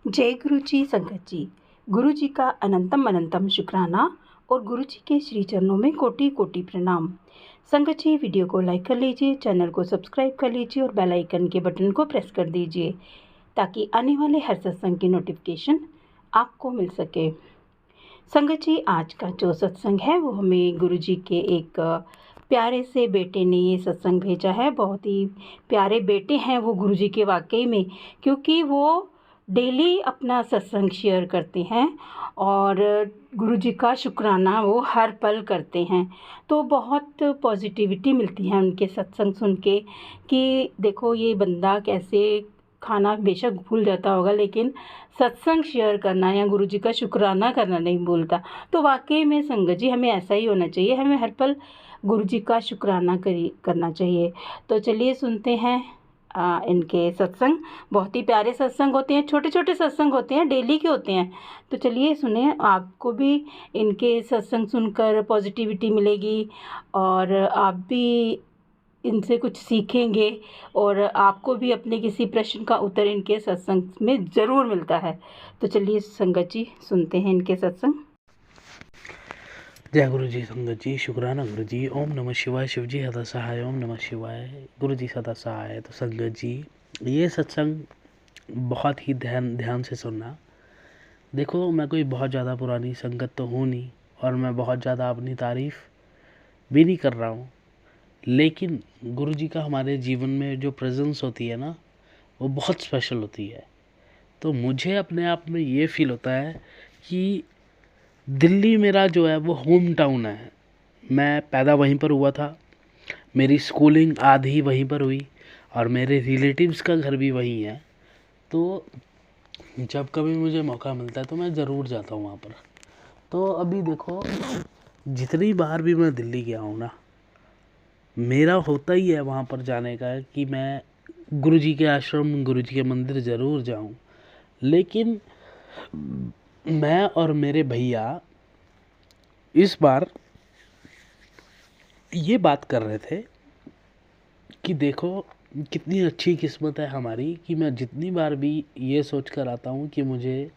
जय गुरु जी संगत जी। गुरु जी का अनंतम अनंतम शुक्राना और गुरु जी के श्री चरणों में कोटि कोटि प्रणाम। संगत जी, वीडियो को लाइक कर लीजिए, चैनल को सब्सक्राइब कर लीजिए और बेल आइकन के बटन को प्रेस कर दीजिए ताकि आने वाले हर सत्संग की नोटिफिकेशन आपको मिल सके। संगत जी, आज का जो सत्संग है वो हमें गुरु जी के एक प्यारे से बेटे ने ये सत्संग भेजा है। बहुत ही प्यारे बेटे हैं वो गुरु जी के वाकई में, क्योंकि वो डेली अपना सत्संग शेयर करते हैं और गुरु जी का शुक्राना वो हर पल करते हैं। तो बहुत पॉजिटिविटी मिलती है उनके सत्संग सुन के कि देखो ये बंदा कैसे खाना बेशक भूल जाता होगा लेकिन सत्संग शेयर करना या गुरु जी का शुक्राना करना नहीं भूलता। तो वाकई में संगत जी हमें ऐसा ही होना चाहिए, हमें हर पल गुरु जी का शुक्राना करना चाहिए। तो चलिए सुनते हैं इनके सत्संग। बहुत ही प्यारे सत्संग होते हैं, छोटे छोटे सत्संग होते हैं, डेली के होते हैं। तो चलिए सुने, आपको भी इनके सत्संग सुनकर पॉजिटिविटी मिलेगी और आप भी इनसे कुछ सीखेंगे और आपको भी अपने किसी प्रश्न का उत्तर इनके सत्संग में ज़रूर मिलता है। तो चलिए संगत जी सुनते हैं इनके सत्संग। जय गुरु जी संगत जी, शुक्राना गुरु जी। ओम नमः शिवाय। शिव जी सदा सहाय। ओम नमः शिवाय। गुरु जी सदा सहाय। तो संगत जी, ये सत्संग बहुत ही ध्यान से सुनना। देखो, मैं कोई बहुत ज़्यादा पुरानी संगत तो हूँ नहीं और मैं बहुत ज़्यादा अपनी तारीफ़ भी नहीं कर रहा हूँ, लेकिन गुरु जी का हमारे जीवन में जो प्रेजेंस होती है ना, वो बहुत स्पेशल होती है। तो मुझे अपने आप में ये फील होता है कि दिल्ली मेरा जो है वो होम टाउन है। मैं पैदा वहीं पर हुआ था, मेरी स्कूलिंग आधी वहीं पर हुई और मेरे रिलेटिव्स का घर भी वहीं है। तो जब कभी मुझे मौका मिलता है तो मैं ज़रूर जाता हूँ वहाँ पर। तो अभी देखो, जितनी बार भी मैं दिल्ली गया हूँ ना, मेरा होता ही है वहाँ पर जाने का कि मैं गुरु जी के आश्रम, गुरु जी के मंदिर ज़रूर जाऊँ। लेकिन मैं और मेरे भैया इस बार ये बात कर रहे थे कि देखो कितनी अच्छी किस्मत है हमारी कि मैं जितनी बार भी ये सोच कर आता हूँ कि मुझे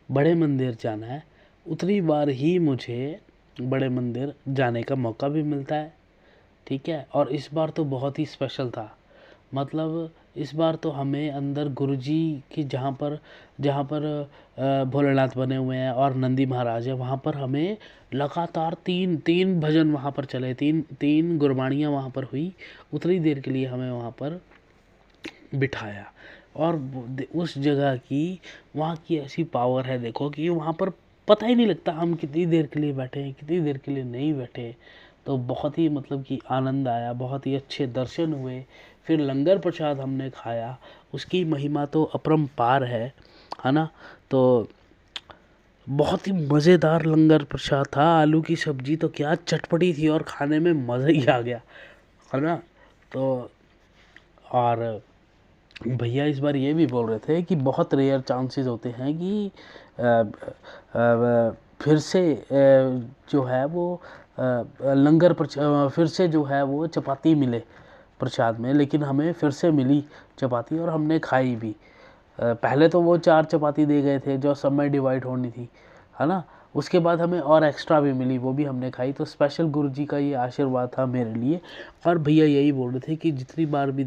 बड़े मंदिर जाना है, उतनी बार ही मुझे बड़े मंदिर जाने का मौका भी मिलता है। ठीक है, और इस बार तो बहुत ही स्पेशल था। मतलब इस बार तो हमें अंदर गुरुजी की जहाँ पर भोलेनाथ बने हुए हैं और नंदी महाराज है, वहाँ पर हमें लगातार तीन भजन वहाँ पर चले, तीन गुरबाणियाँ वहाँ पर हुई। उतनी देर के लिए हमें वहाँ पर बिठाया और उस जगह की, वहाँ की ऐसी पावर है देखो कि वहाँ पर पता ही नहीं लगता हम कितनी देर के लिए बैठे हैं, कितनी देर के लिए नहीं बैठे। तो बहुत ही मतलब कि आनंद आया, बहुत ही अच्छे दर्शन हुए। फिर लंगर प्रसाद हमने खाया, उसकी महिमा तो अपरंपार है ना। तो बहुत ही मज़ेदार लंगर प्रसाद था। आलू की सब्जी तो क्या चटपटी थी और खाने में मज़ा ही आ गया, है ना। तो और भैया इस बार ये भी बोल रहे थे कि बहुत रेयर चांसेस होते हैं कि फिर से जो है वो फिर से जो है वो चपाती मिले प्रसाद में, लेकिन हमें फिर से मिली चपाती और हमने खाई भी। पहले तो वो 4 चपाती दे गए थे जो सब में डिवाइड होनी थी, है ना। उसके बाद हमें और एक्स्ट्रा भी मिली, वो भी हमने खाई। तो स्पेशल गुरु जी का ये आशीर्वाद था मेरे लिए। और भैया यही बोल रहे थे कि जितनी बार भी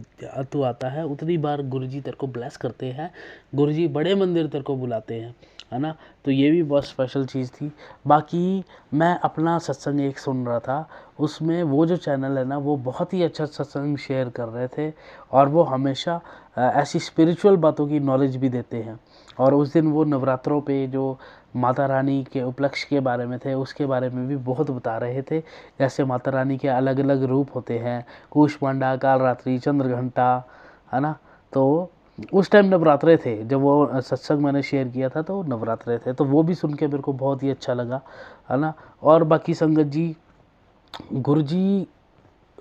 तू आता है उतनी बार गुरु जी तेरे को ब्लेस करते हैं, गुरु जी बड़े मंदिर तेरे को बुलाते हैं, है ना। तो ये भी बहुत स्पेशल चीज़ थी। बाकी मैं अपना सत्संग एक सुन रहा था, उसमें वो जो चैनल है ना, वो बहुत ही अच्छा सत्संग शेयर कर रहे थे और वो हमेशा ऐसी स्पिरिचुअल बातों की नॉलेज भी देते हैं। और उस दिन वो नवरात्रों पे जो माता रानी के उपलक्ष्य के बारे में थे, उसके बारे में भी बहुत बता रहे थे। जैसे माता रानी के अलग अलग रूप होते हैं, कूष्मांडा, कालरात्रि, चंद्रघंटा, है ना। तो उस टाइम नवरात्रे थे जब वो सत्संग मैंने शेयर किया था, तो नवरात्रे थे। तो वो भी सुन के मेरे को बहुत ही अच्छा लगा, है ना। और बाकी संगत जी, गुरु जी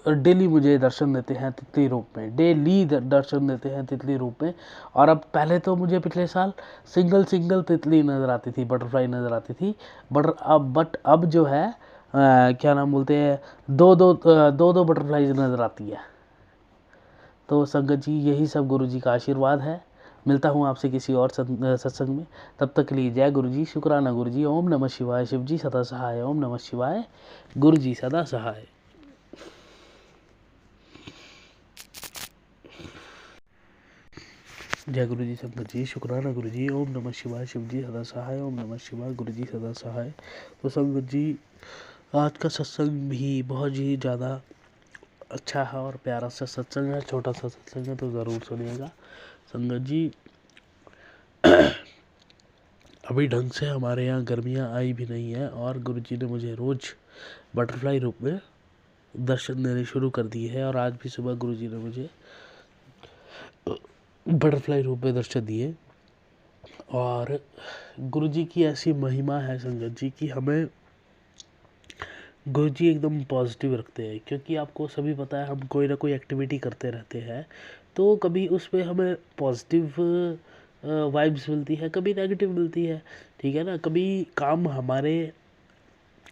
डेली मुझे दर्शन देते हैं तितली रूप में, डेली दर्शन देते हैं तितली रूप में। और अब पहले तो मुझे पिछले साल सिंगल तितली नज़र आती थी, बटरफ्लाई नज़र आती थी। बट अब जो है क्या नाम बोलते हैं, दो बटरफ्लाईज नज़र आती है। तो संगत जी, यही सब गुरु जी का आशीर्वाद है। मिलता हूँ आपसे किसी और सत्संग में। तब तक के लिए जय गुरु जी, शुक्राना गुरु जी, ओम नमः शिवाय, शिव जी सदा सहाय, ओम नमः शिवाय, गुरु जी सदा सहाय। जय गुरु जी, संगत जी, शुक्राना गुरु जी, ओम नमः शिवाय, शिव जी सदा सहाय, ओम नमः शिवाय, गुरु जी सदा सहाय। तो संगत जी, आज का सत्संग भी बहुत ही ज़्यादा अच्छा है और प्यारा सा सत्संग है, छोटा सा सत्संग है, तो ज़रूर सुनिएगा। संगत जी, अभी ढंग से हमारे यहाँ गर्मियाँ आई भी नहीं है और गुरुजी ने मुझे रोज़ बटरफ्लाई रूप में दर्शन देने शुरू कर दिए है। और आज भी सुबह गुरुजी ने मुझे बटरफ्लाई रूप में दर्शन दिए। और गुरुजी की ऐसी महिमा है संगत जी कि हमें गुरुजी एकदम पॉजिटिव रखते हैं, क्योंकि आपको सभी पता है हम कोई ना कोई एक्टिविटी करते रहते हैं, तो कभी उसमें हमें पॉजिटिव वाइब्स मिलती है, कभी नेगेटिव मिलती है, ठीक है ना। कभी काम हमारे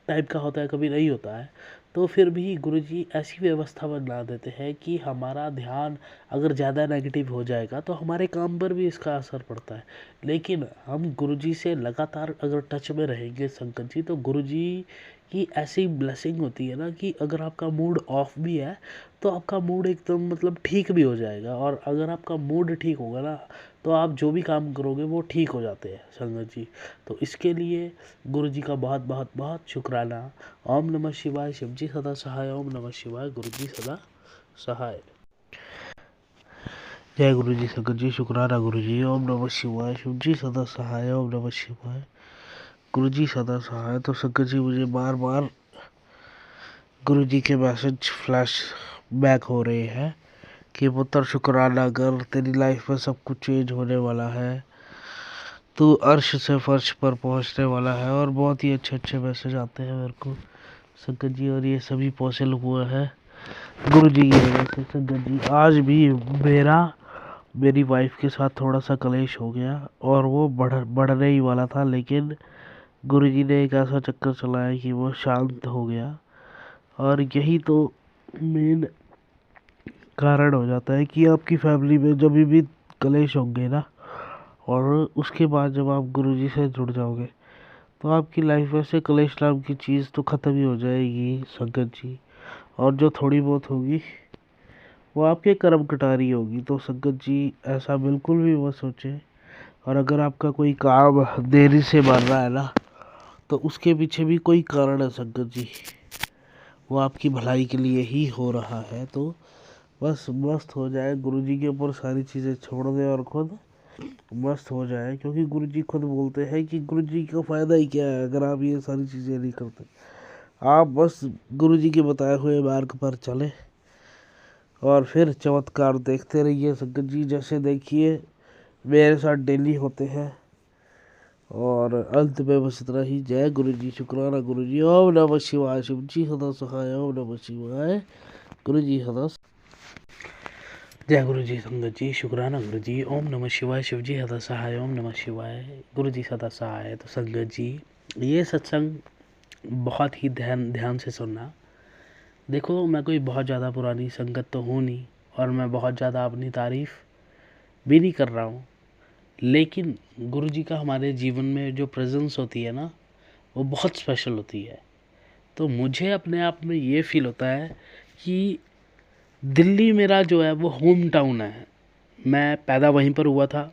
टाइप का होता है, कभी नहीं होता है, तो फिर भी गुरुजी ऐसी व्यवस्था बना देते हैं कि हमारा ध्यान अगर ज़्यादा नेगेटिव हो जाएगा तो हमारे काम पर भी इसका असर पड़ता है। लेकिन हम गुरुजी से लगातार अगर टच में रहेंगे संगत जी, तो गुरुजी की ऐसी ब्लेसिंग होती है ना कि अगर आपका मूड ऑफ भी है तो आपका मूड एकदम मतलब ठीक भी हो जाएगा। और अगर आपका मूड ठीक होगा ना, तो आप जो भी काम करोगे वो ठीक हो जाते हैं संगत जी। तो इसके लिए गुरु जी का बहुत बहुत बहुत शुक्राना। ओम नमः शिवाय, शिव जी सदा सहाय, ओम नमः शिवाय, गुरु जी सदा सहाय। जय गुरु जी, संगत जी, शुक्राना गुरु जी, ओम नमः शिवाय, शिव जी सदा सहाय, ओम नमः शिवाय, गुरु जी सदा सहाय। तो संगत जी, मुझे बार बार गुरु जी के मैसेज फ्लैश बैक हो रहे हैं कि पुत्र शुक्राना कर, तेरी लाइफ में सब कुछ चेंज होने वाला है, तू अर्श से फर्श पर पहुंचने वाला है। और बहुत ही अच्छे अच्छे मैसेज आते हैं मेरे को संगत जी, और ये सभी पॉसिबल हुआ है गुरु जी की वजह से संगत जी। आज भी मेरी वाइफ के साथ थोड़ा सा कलेश हो गया और वो बढ़ने ही वाला था, लेकिन गुरु जी ने एक ऐसा चक्कर चलाया कि वो शांत हो गया। और यही तो मेन कारण हो जाता है कि आपकी फैमिली में जब भी कलेश होंगे ना, और उसके बाद जब आप गुरुजी से जुड़ जाओगे तो आपकी लाइफ में से कलेश नाम की चीज़ तो ख़त्म ही हो जाएगी संगत जी। और जो थोड़ी बहुत होगी वो आपके कर्म कटारी होगी। तो संगत जी, ऐसा बिल्कुल भी मत सोचें। और अगर आपका कोई काम देरी से बन रहा है ना, तो उसके पीछे भी कोई कारण है संगत जी, वो आपकी भलाई के लिए ही हो रहा है। तो बस मस्त हो जाए, गुरुजी के ऊपर सारी चीज़ें छोड़ दें और खुद मस्त हो जाए। क्योंकि गुरुजी खुद बोलते हैं कि गुरुजी का फ़ायदा ही क्या है अगर आप ये सारी चीज़ें नहीं करते। आप बस गुरुजी के बताए हुए मार्ग पर चले और फिर चमत्कार देखते रहिए संगत जी। जैसे देखिए मेरे साथ डेली होते हैं। और अंत में बस इतना ही। जय गुरु जी, शुक्राना गुरु जी, ओम नमः शिवाय, शिव जी सदा सहाय, ओम नमः शिवाय, गुरु जी सदा। जय गुरु जी, संगत जी, शुक्राना गुरु जी, ओम नमः शिवाय, शिव जी सदा सहाय, ओम नमः शिवाय, गुरु जी सदा सहाय। तो संगत जी, ये सत्संग बहुत ही ध्यान से सुनना। देखो, मैं कोई बहुत ज़्यादा पुरानी संगत तो हूँ नहीं और मैं बहुत ज़्यादा अपनी तारीफ़ भी नहीं कर रहा हूँ, लेकिन गुरु जी का हमारे जीवन में जो प्रेजेंस होती है ना, वो बहुत स्पेशल होती है। तो मुझे अपने आप में ये फील होता है कि दिल्ली मेरा जो है वो होम टाउन है। मैं पैदा वहीं पर हुआ था,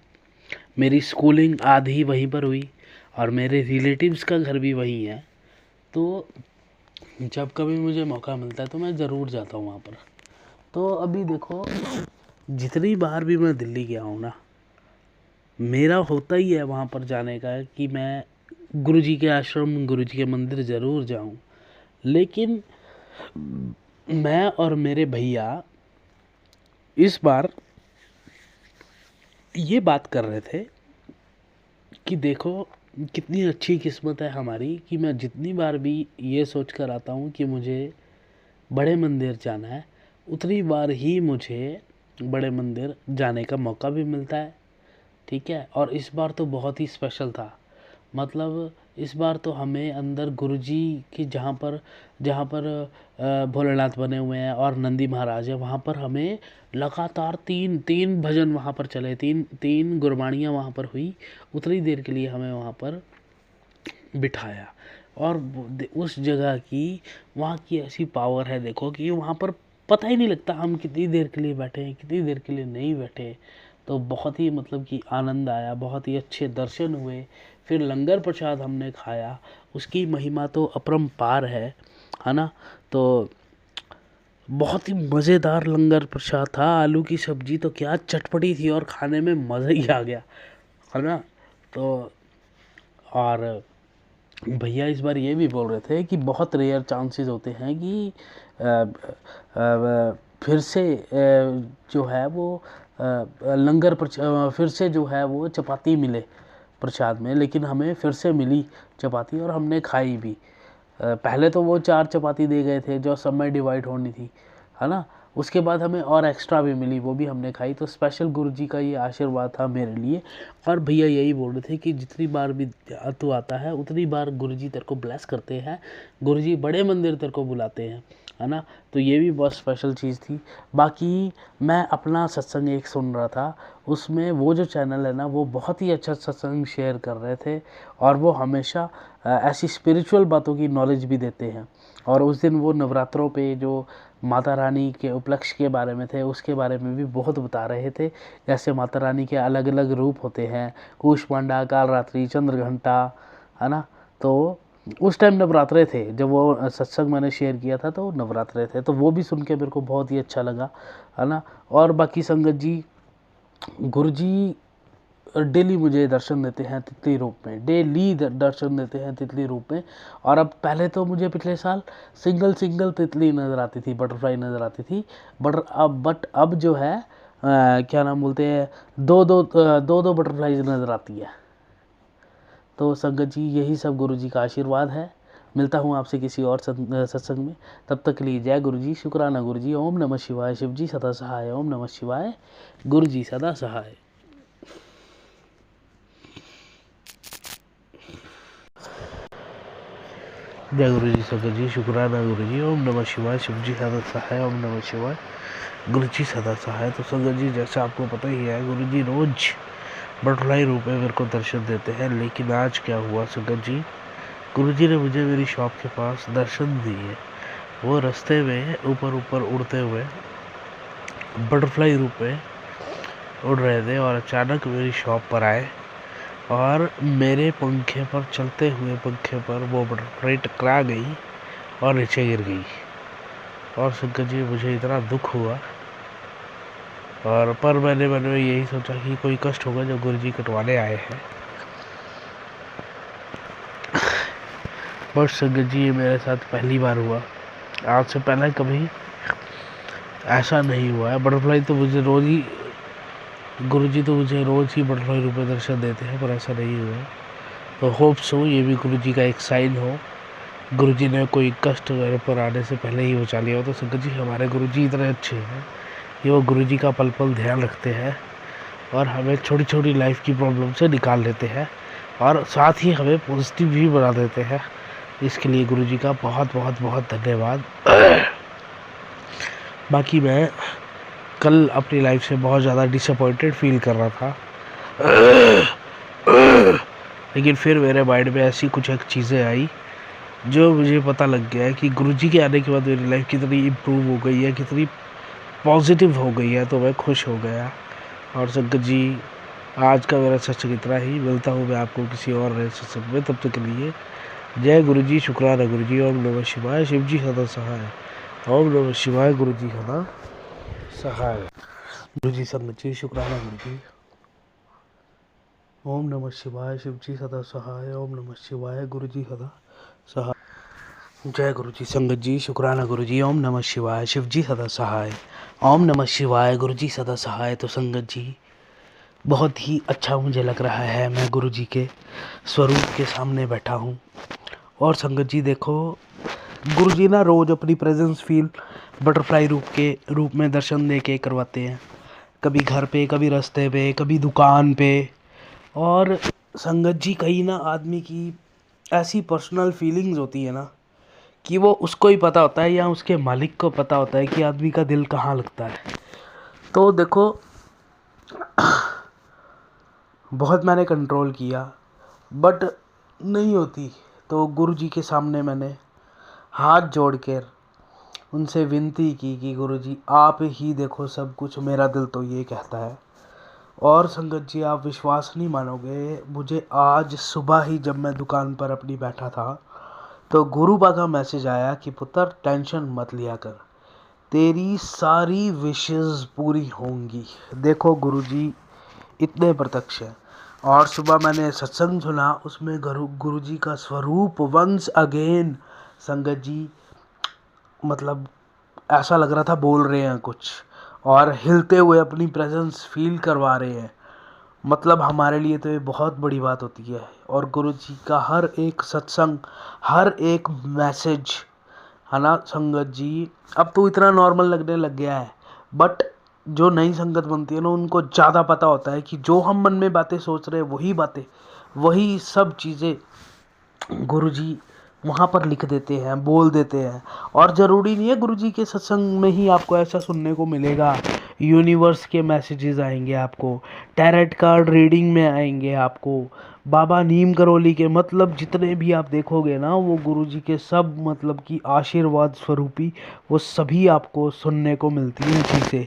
मेरी स्कूलिंग आधी वहीं पर हुई और मेरे रिलेटिव्स का घर भी वहीं है। तो जब कभी मुझे मौका मिलता है तो मैं ज़रूर जाता हूँ वहाँ पर। तो अभी देखो, जितनी बार भी मैं दिल्ली गया हूँ ना, मेरा होता ही है वहाँ पर जाने का कि मैं गुरुजी के आश्रम, गुरुजी के मंदिर ज़रूर जाऊँ। लेकिन मैं और मेरे भैया इस बार ये बात कर रहे थे कि देखो कितनी अच्छी किस्मत है हमारी कि मैं जितनी बार भी ये सोच कर आता हूँ कि मुझे बड़े मंदिर जाना है, उतनी बार ही मुझे बड़े मंदिर जाने का मौका भी मिलता है। ठीक है, और इस बार तो बहुत ही स्पेशल था। मतलब इस बार तो हमें अंदर गुरुजी की जहाँ पर भोलेनाथ बने हुए हैं और नंदी महाराज है, वहाँ पर हमें लगातार तीन भजन वहाँ पर चले, तीन गुरबाणियाँ वहाँ पर हुई। उतनी देर के लिए हमें वहाँ पर बिठाया और उस जगह की, वहाँ की ऐसी पावर है देखो कि वहाँ पर पता ही नहीं लगता हम कितनी देर के लिए बैठे हैं, कितनी देर के लिए नहीं बैठे। तो बहुत ही मतलब कि आनंद आया, बहुत ही अच्छे दर्शन हुए। फिर लंगर प्रसाद हमने खाया, उसकी महिमा तो अपरंपार है ना। तो बहुत ही मज़ेदार लंगर प्रसाद था। आलू की सब्जी तो क्या चटपटी थी और खाने में मज़ा ही आ गया, है ना। तो और भैया इस बार ये भी बोल रहे थे कि बहुत रेयर चांसेस होते हैं कि फिर से जो है वो फिर से जो है वो चपाती मिले प्रसाद में, लेकिन हमें फिर से मिली चपाती और हमने खाई भी। पहले तो वो 4 चपाती दे गए थे जो सब में डिवाइड होनी थी, है ना। उसके बाद हमें और एक्स्ट्रा भी मिली, वो भी हमने खाई। तो स्पेशल गुरुजी का ये आशीर्वाद था मेरे लिए। और भैया यही बोल रहे थे कि जितनी बार भी तू आता है उतनी बार गुरुजी तेरे को ब्लेस करते हैं, गुरुजी बड़े मंदिर तेरे को बुलाते हैं, है ना। तो ये भी बहुत स्पेशल चीज़ थी। बाकी मैं अपना सत्संग एक सुन रहा था, उसमें वो जो चैनल है ना, वो बहुत ही अच्छा सत्संग शेयर कर रहे थे और वो हमेशा ऐसी स्पिरिचुअल बातों की नॉलेज भी देते हैं। और उस दिन वो नवरात्रों पे जो माता रानी के उपलक्ष्य के बारे में थे, उसके बारे में भी बहुत बता रहे थे। जैसे माता रानी के अलग अलग रूप होते हैं, कूष्मांडा, कालरात्रि, चंद्रघंटा, है ना। तो उस टाइम नवरात्रे थे जब वो सत्संग मैंने शेयर किया था, तो नवरात्रे थे। तो वो भी सुन के मेरे को बहुत ही अच्छा लगा, है ना। और बाकी संगत जी, गुरुजी डेली मुझे दर्शन देते हैं तितली रूप में, डेली दर्शन देते हैं तितली रूप में। और अब पहले तो मुझे पिछले साल सिंगल तितली नज़र आती थी, बटरफ्लाई नज़र आती थी। बट अब जो है क्या नाम बोलते हैं, दो बटरफ्लाई नज़र आती है। तो संगत जी, यही सब गुरुजी का आशीर्वाद है। मिलता हूँ आपसे किसी और सत्संग में। तब तक के लिए जय गुरुजी, शुक्राना गुरुजी, ओम नमः शिवाय, शिवजी सदा सहाय, ओम नमः शिवाय, गुरुजी सदा सहाय। जय गुरु जी, संगत जी, शुक्राना गुरु जी, ओम नमः शिवाय, शिवजी सदा सहाय, ओम नमः शिवाय, गुरु जी सदा सहाय। तो संगत जी, जैसा आपको पता ही है, गुरु जी रोज बटरफ्लाई रूप में मेरे को दर्शन देते हैं। लेकिन आज क्या हुआ संगत जी, गुरु जी ने मुझे मेरी शॉप के पास दर्शन दिए। वो रास्ते में ऊपर उड़ते हुए बटरफ्लाई रूप में उड़ रहे थे और अचानक मेरी शॉप पर आए और मेरे पंखे पर, चलते हुए पंखे पर वो बटरफ्लाई टकरा गई और नीचे गिर गई। और संगत जी, मुझे इतना दुख हुआ। और पर मैंने मन में यही सोचा कि कोई कष्ट होगा जो गुरुजी कटवाने आए हैं। बस संगत जी, ये मेरे साथ पहली बार हुआ। आज से पहले कभी ऐसा नहीं हुआ है। बटरफ्लाई तो मुझे रोज ही, गुरुजी तो मुझे रोज ही बटरफ्लाई रूप में दर्शन देते हैं, पर ऐसा नहीं हुआ। तो होप सो ये भी गुरुजी का एक साइन हो, गुरुजी ने कोई कष्ट मेरे पर आने से पहले ही बचा लिया हो। तो संगत जी, हमारे गुरुजी इतने अच्छे हैं कि वो गुरुजी का पल पल ध्यान रखते हैं और हमें छोटी छोटी लाइफ की प्रॉब्लम से निकाल लेते हैं और साथ ही हमें पॉजिटिव भी बना देते हैं। इसके लिए गुरुजी का बहुत बहुत बहुत धन्यवाद। बाकी मैं कल अपनी लाइफ से बहुत ज़्यादा डिसअपॉइंटेड फील कर रहा था, लेकिन फिर मेरे माइंड में ऐसी कुछ एक चीज़ें आई जो मुझे पता लग गया है कि गुरुजी के आने के बाद मेरी लाइफ कितनी इम्प्रूव हो गई है, कितनी पॉजिटिव हो गई है। तो मैं खुश हो गया। और संगत जी, आज का मेरा सत्संग इतना ही। मिलता हूँ मैं आपको किसी और नए सत्संग में। तब तक के लिए जय गुरुजी, शुक्राना गुरुजी, ओम नमः शिवाय, शिवजी सदा सहाय, ओम नमः शिवाय, गुरुजी सदा सहाय। गुरुजी संगत जी, शुक्राना गुरुजी, ओम नमः शिवाय, शिवजी सदा सहाय, ओम नमः शिवाय, गुरुजी सदा सहाय। जय गुरुजी संगत जी, शुक्राना गुरुजी, ओम नमः शिवाय, शिवजी सदा सहाय, ओम नमः शिवाय, गुरुजी सदा सहाय। तो संगत जी, बहुत ही अच्छा मुझे लग रहा है, मैं गुरुजी के स्वरूप के सामने बैठा हूँ। और संगत जी देखो, गुरुजी ना रोज़ अपनी प्रेजेंस फील बटरफ्लाई रूप में दर्शन दे के करवाते हैं। कभी घर पे, कभी रास्ते पे, कभी दुकान पे। और संगत जी, कहीं ना आदमी की ऐसी पर्सनल फीलिंग्स होती है ना कि वो उसको ही पता होता है या उसके मालिक को पता होता है कि आदमी का दिल कहाँ लगता है। तो देखो, बहुत मैंने कंट्रोल किया बट नहीं होती। तो गुरुजी के सामने मैंने हाथ जोड़ कर उनसे विनती की कि गुरुजी आप ही देखो सब कुछ, मेरा दिल तो ये कहता है। और संगत जी, आप विश्वास नहीं मानोगे, मुझे आज सुबह ही जब मैं दुकान पर अपनी बैठा था तो गुरुबा का मैसेज आया कि पुत्र टेंशन मत लिया कर, तेरी सारी विशेस पूरी होंगी। देखो गुरुजी इतने प्रत्यक्ष हैं। और सुबह मैंने सत्संग सुना, उसमें गुरुजी का स्वरूप वंस अगेन संगत जी, मतलब ऐसा लग रहा था बोल रहे हैं कुछ और हिलते हुए अपनी प्रेजेंस फील करवा रहे हैं। मतलब हमारे लिए तो ये बहुत बड़ी बात होती है। और गुरुजी का हर एक सत्संग, हर एक मैसेज, है ना संगत जी, अब तो इतना नॉर्मल लगने लग गया है। बट जो नई संगत बनती है ना, उनको ज़्यादा पता होता है कि जो हम मन में बातें सोच रहे हैं वही बातें, वही सब चीज़ें गुरुजी वहाँ पर लिख देते हैं, बोल देते हैं। और ज़रूरी नहीं है गुरुजी के सत्संग में ही आपको ऐसा सुनने को मिलेगा। यूनिवर्स के मैसेजेस आएंगे आपको, टैरेट कार्ड रीडिंग में आएंगे आपको, बाबा नीम करोली के, मतलब जितने भी आप देखोगे ना, वो गुरुजी के सब मतलब कि आशीर्वाद स्वरूपी वो सभी आपको सुनने को मिलती हैं चीज़ें।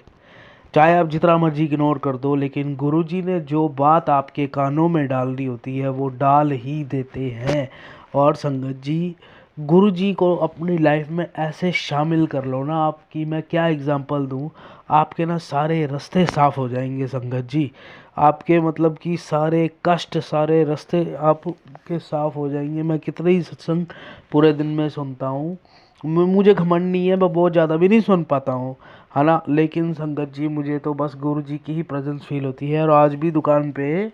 चाहे आप जितना मर्जी इग्नोर कर दो, लेकिन गुरुजी ने जो बात आपके कानों में डालनी होती है वो डाल ही देते हैं। और संगत जी, गुरुजी को अपनी लाइफ में ऐसे शामिल कर लो ना, आपकी मैं क्या एग्जांपल दूं, आपके ना सारे रास्ते साफ हो जाएंगे संगत जी। आपके मतलब कि सारे कष्ट, सारे रास्ते आपके साफ हो जाएंगे। मैं कितने ही सत्संग पूरे दिन में सुनता हूँ, मुझे घमंड नहीं है, मैं बहुत ज़्यादा भी नहीं सुन पाता हूँ, है ना, लेकिन संगत जी मुझे तो बस गुरु जी की ही प्रेजेंस फील होती है। और आज भी दुकान पे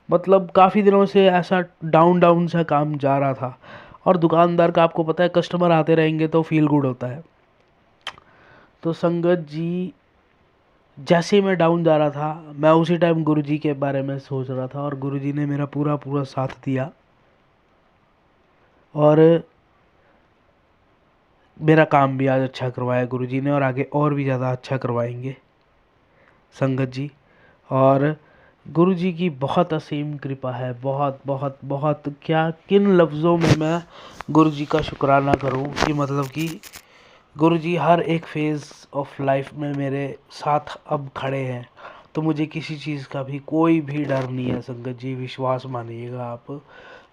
मतलब काफ़ी दिनों से ऐसा डाउन डाउन सा काम जा रहा था। और दुकानदार का आपको पता है, कस्टमर आते रहेंगे तो फील गुड होता है। तो संगत जी, जैसे ही मैं डाउन जा रहा था, मैं उसी टाइम गुरु जी के बारे में सोच रहा था और गुरु जी ने मेरा पूरा पूरा साथ दिया और मेरा काम भी आज अच्छा करवाया गुरु जी ने, और आगे और भी ज़्यादा अच्छा करवाएंगे संगत जी। और गुरु जी की बहुत असीम कृपा है, बहुत बहुत बहुत, क्या किन लफ्ज़ों में मैं गुरु जी का शुक्राना करूं कि मतलब कि गुरु जी हर एक फेज़ ऑफ लाइफ में मेरे साथ अब खड़े हैं। तो मुझे किसी चीज़ का भी कोई भी डर नहीं है संगत जी, विश्वास मानिएगा आप।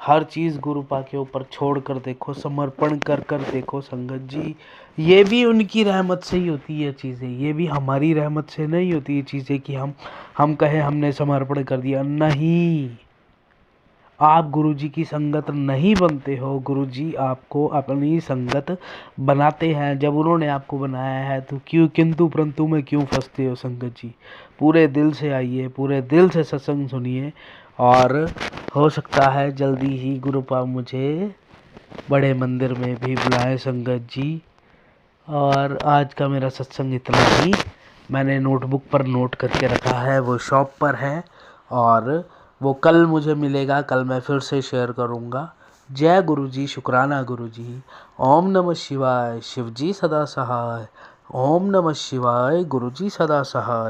हर चीज़ गुरुपा के ऊपर छोड़ कर देखो, समर्पण कर कर देखो संगत जी। ये भी उनकी रहमत से ही होती है चीज़ें, ये भी हमारी रहमत से नहीं होती है चीज़ें कि हम कहें हमने समर्पण कर दिया। नहीं, आप गुरुजी की संगत नहीं बनते हो, गुरुजी आपको अपनी संगत बनाते हैं। जब उन्होंने आपको बनाया है तो क्यों किंतु परंतु में क्यों फंसते हो संगत जी। पूरे दिल से आइए, पूरे दिल से सत्संग सुनिए, और हो सकता है जल्दी ही गुरुपा मुझे बड़े मंदिर में भी बुलाए संगत जी। और आज का मेरा सत्संग इतना ही। मैंने नोटबुक पर नोट करके रखा है, वो शॉप पर है और वो कल मुझे मिलेगा, कल मैं फिर से शेयर करूँगा। जय गुरु जी, शुक्राना गुरु जी। ओम नमः शिवाय, शिव जी सदा सहाय। ओम नमः शिवाय, गुरु जी सदा सहाय।